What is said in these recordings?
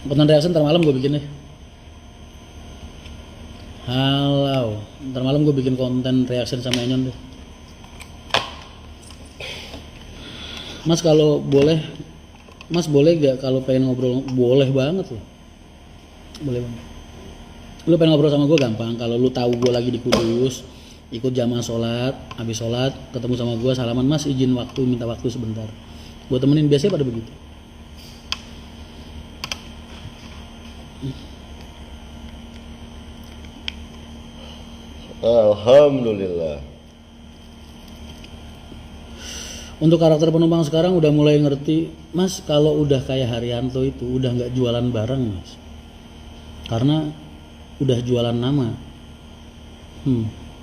Konten reaction ntar malam gue bikin deh. Halo, ntar malam gue bikin konten reaction sama Enyon deh. Mas kalau boleh, Mas boleh gak kalau pengen ngobrol? Boleh banget loh. Boleh banget. Lu pengen ngobrol sama gue gampang. Kalau lu tahu gue lagi di Kudus, ikut jamaah sholat, habis sholat ketemu sama gue, salaman, Mas izin waktu, minta waktu sebentar. Gue temenin, biasanya pada begitu. Alhamdulillah. Untuk karakter penumpang sekarang udah mulai ngerti, Mas, kalau udah kayak Haryanto itu udah nggak jualan barang, Mas. Karena udah jualan nama.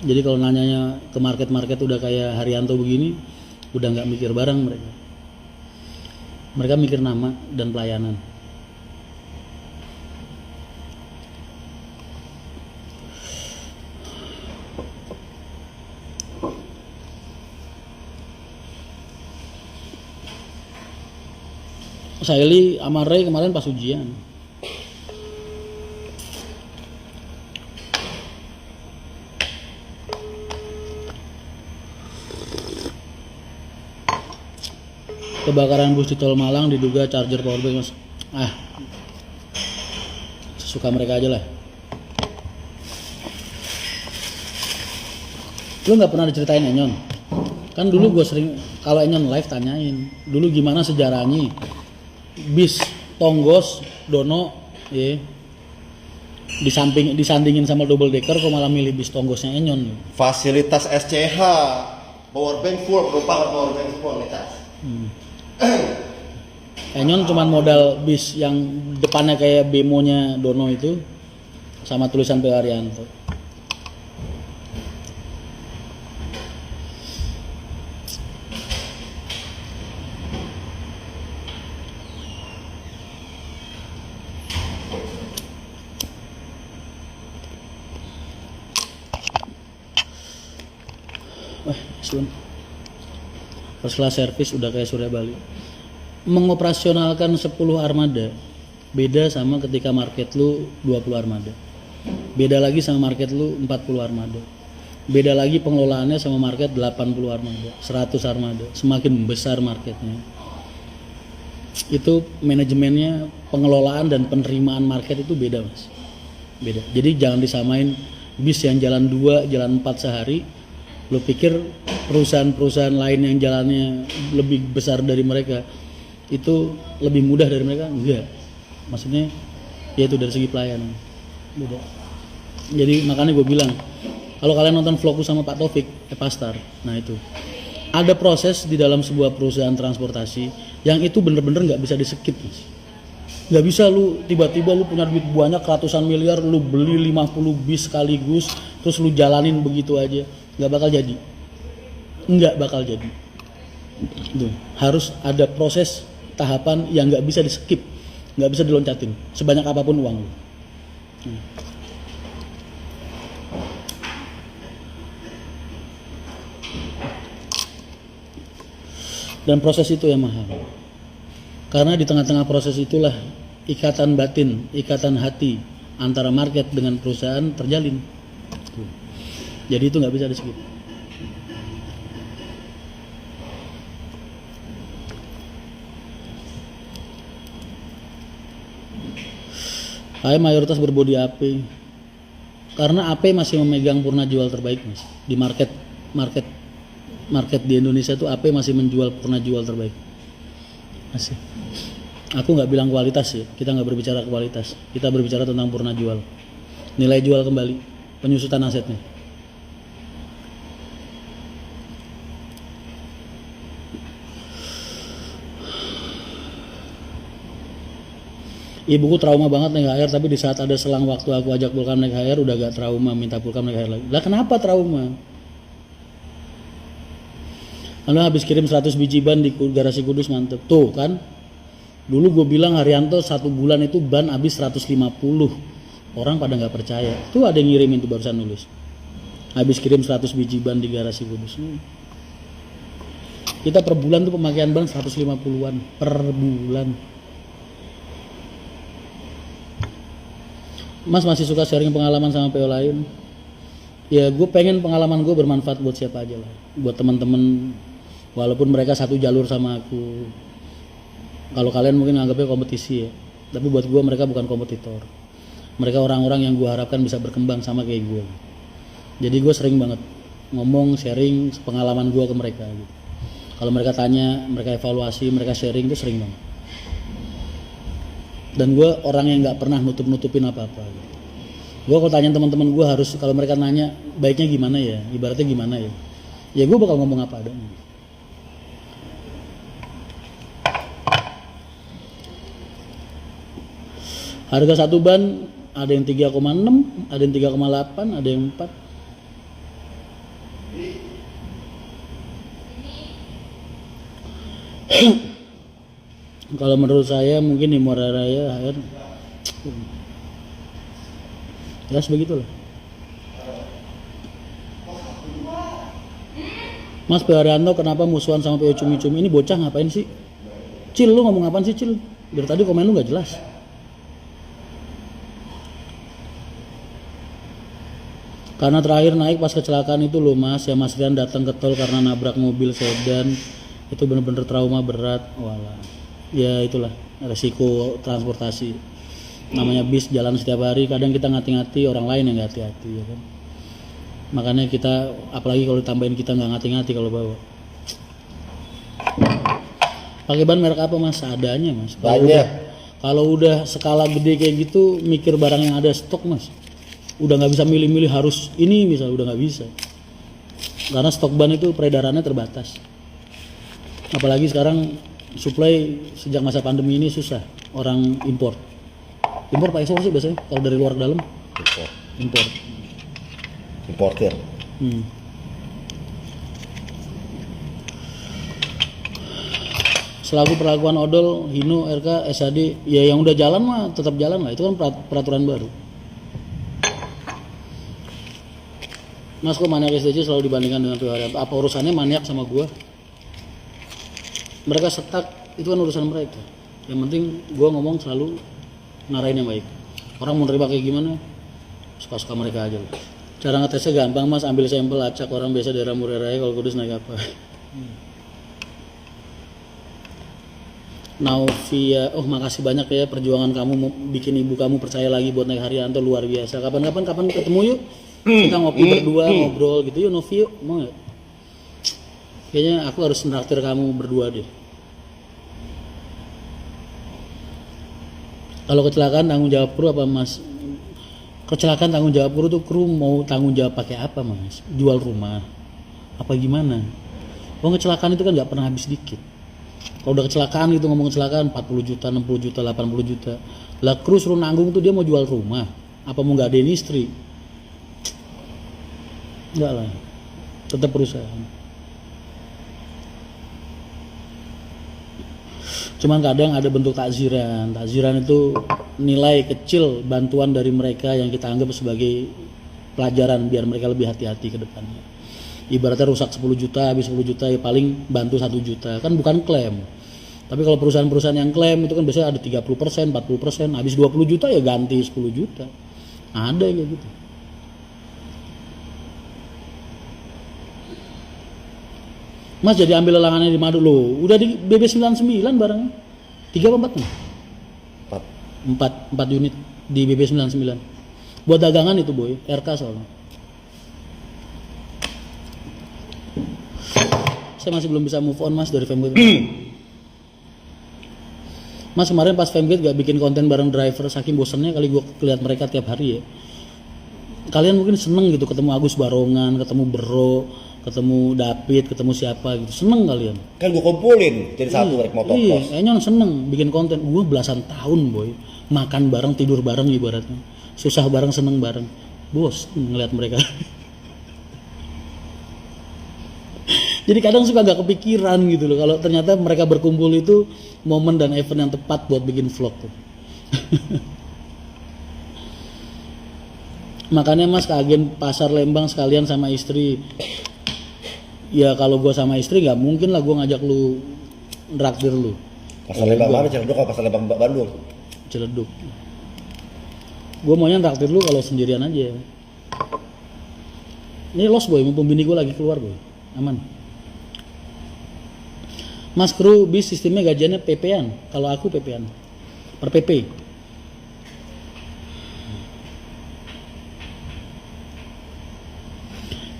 Jadi kalau nanyanya ke market udah kayak Haryanto begini, udah nggak mikir barang mereka. Mereka mikir nama dan pelayanan. Saili sama Ray kemarin pas ujian. Kebakaran bus di Tol Malang diduga charger powerbank, Mas. Sesuka mereka aja lah. Lu nggak pernah diceritain Enyon? Kan dulu gue sering kalau Enyon live tanyain, dulu gimana sejarahnya bis Tonggos Dono ya disandingin sama double decker, kok malah milih bis Tonggosnya Enyon. Fasilitas SCH, powerbank full, merupakan powerbank full nih, Enyon cuman modal bis yang depannya kayak bemonya Dono itu sama tulisan P. Haryanto. First class service udah kayak Surya Bali. Mengoperasionalkan 10 armada beda sama ketika market lu 20 armada. Beda lagi sama market lu 40 armada. Beda lagi pengelolaannya sama market 80 armada, 100 armada. Semakin besar marketnya, itu manajemennya, pengelolaan dan penerimaan market itu beda, Mas. Beda. Jadi jangan disamain bis yang jalan 2, jalan 4 sehari. Lo pikir perusahaan-perusahaan lain yang jalannya lebih besar dari mereka itu lebih mudah dari mereka? Enggak. Maksudnya ya itu dari segi pelayanan beda. Jadi makanya gue bilang kalau kalian nonton vlogku sama Pak Taufik Pastar, nah itu ada proses di dalam sebuah perusahaan transportasi yang itu bener-bener nggak bisa di skip, Mas. Nggak bisa lu tiba-tiba lu punya duit banyak ratusan miliar, lu beli 50 bis sekaligus terus lu jalanin begitu aja, nggak bakal jadi. Nggak bakal jadi. Tuh, harus ada proses tahapan yang nggak bisa di skip, nggak bisa diloncatin sebanyak apapun uang lu. Dan proses itu yang mahal. Karena di tengah-tengah proses itulah ikatan batin, ikatan hati antara market dengan perusahaan terjalin. Jadi itu nggak bisa di skip. Saya mayoritas berbodi AP. Karena AP masih memegang purna jual terbaik, Mas. Di market di Indonesia tuh AP masih menjual purna jual terbaik. Masih. Aku nggak bilang kualitas ya, kita nggak berbicara kualitas, kita berbicara tentang purna jual, nilai jual kembali, penyusutan asetnya. Ibuku trauma banget naik HR, tapi di saat ada selang waktu aku ajak Pulkam naik HR udah gak trauma, minta Pulkam naik HR lagi. Lah kenapa trauma? Lalu habis kirim 100 biji ban di garasi Kudus, mantep. Tuh kan, dulu gue bilang Haryanto 1 bulan itu ban habis 150. Orang pada gak percaya. Tuh ada yang ngirimin tuh barusan nulis. Habis kirim 100 biji ban di garasi Kudus. Kita per bulan tuh pemakaian ban 150-an per bulan. Mas masih suka sharing pengalaman sama PO lain? Ya gue pengen pengalaman gue bermanfaat buat siapa aja lah, buat teman-teman, walaupun mereka satu jalur sama aku. Kalau kalian mungkin anggapnya kompetisi ya, tapi buat gue mereka bukan kompetitor. Mereka orang-orang yang gue harapkan bisa berkembang sama kayak gue. Jadi gue sering banget ngomong, sharing pengalaman gue ke mereka gitu. Kalau mereka tanya, mereka evaluasi, mereka sharing, itu sering banget. Dan gue orang yang nggak pernah nutup-nutupin apa-apa gitu. Gue kalau tanya teman-teman gue harus, kalau mereka nanya baiknya gimana ya, ibaratnya gimana ya, ya gue bakal ngomong apa adanya. Harga satu ban ada yang 3,6, ada yang 3,8, ada yang 4. Kalau menurut saya mungkin di Muara Raya ya sebegitulah. Mas P. Haryanto kenapa musuhan sama PO Cumi-Cumi? Ini bocah ngapain sih? Cil, lu ngomong apaan sih Cil? Dari tadi komen lu gak jelas. Karena terakhir naik pas kecelakaan itu loh Mas, ya Mas Rian datang ke tol karena nabrak mobil sedan. Itu bener-bener trauma berat. Walah. Ya itulah resiko transportasi. Namanya bis jalan setiap hari, kadang kita ngati-ngati, orang lain yang nggak hati-hati ya kan. Makanya kita, apalagi kalau ditambahin kita nggak ngati-ngati kalau bawa. Pakai ban merek apa Mas? Seadanya Mas. Kalau udah skala gede kayak gitu, mikir barang yang ada stok Mas. Udah nggak bisa milih-milih harus ini misal, udah nggak bisa. Karena stok ban itu peredarannya terbatas. Apalagi sekarang supply sejak masa pandemi ini susah, orang impor. Impor pakai ekspor sih biasanya, kalau dari luar ke dalam. Impor. Importer. Selaku perlakuan odol, Hino, RK, SAD, ya yang udah jalan mah tetap jalan lah, itu kan peraturan baru. Mas kok maniak SDC selalu dibandingkan dengan PO Haryanto? Apa urusannya maniak sama gua? Mereka setak, itu kan urusan mereka. Yang penting gua ngomong selalu ngarahin yang baik. Orang mau nerima kayak gimana, suka-suka mereka aja loh. Cara ngetesnya gampang Mas, ambil sampel, acak orang biasa daerah Muara Raya, kalau Kudus naik apa. Naufia, oh makasih banyak ya perjuangan kamu bikin ibu kamu percaya lagi buat naik Haryanto, luar biasa. Kapan ketemu yuk, kita ngopi berdua, ngobrol gitu yuk. Novi yuk, mau gak? Kayaknya aku harus nraktir kamu berdua deh. Kalau kecelakaan tanggung jawab kru apa Mas? Kecelakaan tanggung jawab kru tuh, kru mau tanggung jawab pakai apa Mas? Jual rumah? Apa gimana? Kecelakaan itu kan nggak pernah habis dikit. Kalau udah kecelakaan gitu, ngomong kecelakaan 40 juta, 60 juta, 80 juta. Lah kru suruh nanggung tuh dia mau jual rumah? Apa mau nggak ada istri? Enggak lah. Tetap perusahaan. Cuman kadang ada bentuk takziran. Takziran itu nilai kecil bantuan dari mereka yang kita anggap sebagai pelajaran biar mereka lebih hati-hati ke depannya. Ibaratnya rusak 10 juta, habis 10 juta ya paling bantu 1 juta. Kan bukan klaim. Tapi kalau perusahaan-perusahaan yang klaim itu kan biasanya ada 30%, 40%, habis 20 juta ya ganti 10 juta. Ada kayak gitu. Mas jadi ambil lelangannya di Madu loh. Udah di BB99 barangnya. 3 apa 4 nih? 4 unit di BB99. Buat dagangan itu boy, RK soalnya. Saya masih belum bisa move on Mas dari Femgate. Mas kemarin pas Femgate gak bikin konten bareng driver, saking bosannya kali gue lihat mereka tiap hari ya. Kalian mungkin seneng gitu ketemu Agus Barongan, ketemu Bro, ketemu David, ketemu siapa gitu, seneng kalian. Kan gue kumpulin jadi satu naik motor Iya, kos. kayaknya seneng bikin konten. Gue belasan tahun boy, makan bareng, tidur bareng ibaratnya, susah bareng, seneng bareng. Bos ngeliat mereka. Jadi kadang suka gak kepikiran gitu loh, kalau ternyata mereka berkumpul itu momen dan event yang tepat buat bikin vlog tuh. Makanya Mas ke agen pasar Lembang sekalian sama istri. Ya kalau gue sama istri nggak mungkin lah gue ngajak lu nraktir lu. Pasar Lembang mana? Ciledug apa Pasar Lembang Bandung? Ciledug. Gue maunya traktir lu kalau sendirian aja. Ini los boy, mumpung bini gue lagi keluar boy, aman. Mas kru bis sistemnya gajiannya PP-an, kalau aku PP-an, per PP.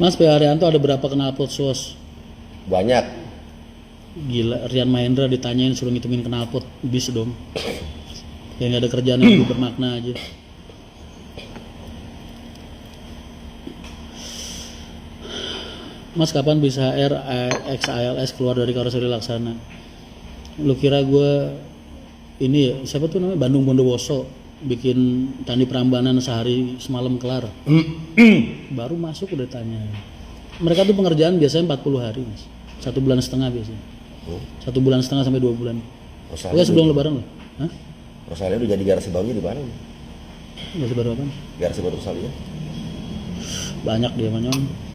Mas P. Haryanto ada berapa knalpot sos? Banyak. Gila, Rian Mahendra ditanyain suruh ngitungin knalpot bis dong. Kayak nggak ada kerjaan yang lebih bermakna aja. Mas kapan bisa XALS keluar dari karoseri Laksana? Lu kira gue ini ya, siapa tuh namanya, Bandung Bondowoso bikin Candi Prambanan sehari semalam kelar. Baru masuk udah tanya. Mereka tuh pengerjaan biasanya 40 hari Mas. 1,5 bulan biasanya. 1,5 bulan sampai 2 bulan. Oke, sebelum lebaran loh. Hah? Rosalia udah jadi garasi barunya di mana? Garasi baru apa? Garasi baru Rosalia. Banyak dia manyong.